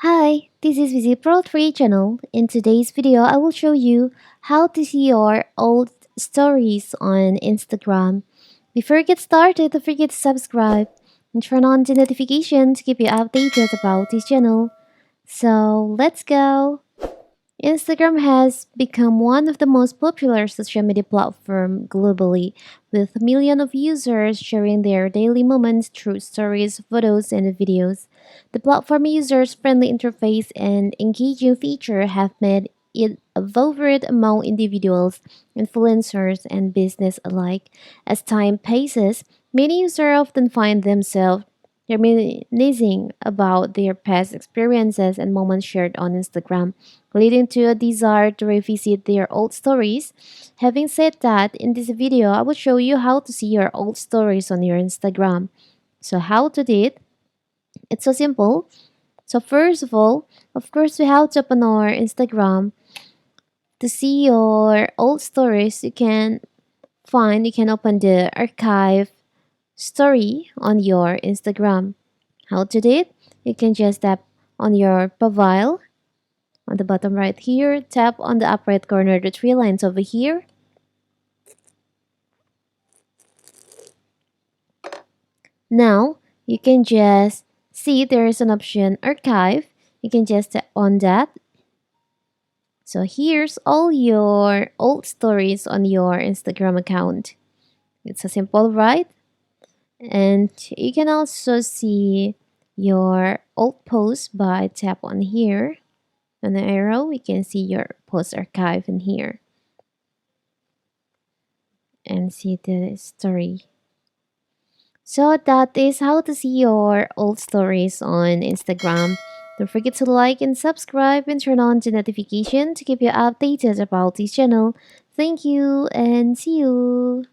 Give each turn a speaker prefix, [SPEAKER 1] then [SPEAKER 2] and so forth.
[SPEAKER 1] Hi, this is Visit Pro 3 channel. In today's video, I will show you how to see your old stories on Instagram. Before we get started, don't forget to subscribe and turn on the notification to keep you updated about this channel. So let's go! Instagram has become one of the most popular social media platforms globally, with millions of users sharing their daily moments through stories, photos, and videos. The platform user-friendly interface and engaging feature have made it a favorite among individuals, influencers, and business alike. As time passes, many users often find themselves reminiscing about their past experiences and moments shared on Instagram, leading to a desire to revisit their old stories. Having said that, in this video, I will show you how to see your old stories on your Instagram. So how to do it? It's so simple. So first of all, of course, we have to open our Instagram to see your old stories. You can open the archive story on your Instagram. How to do it? You can just tap on your profile on the bottom right here, tap on the upper right corner, the three lines over here. Now, you can just see there is an option archive. You can just tap on that. So here's all your old stories on your Instagram account. It's a simple, right? And you can also see your old posts by tap on here. On the arrow, you can see your post archive in here and see the story. So that is how to see your old stories on Instagram. Don't forget to like and subscribe and turn on the notification to keep you updated about this channel. Thank you and see you.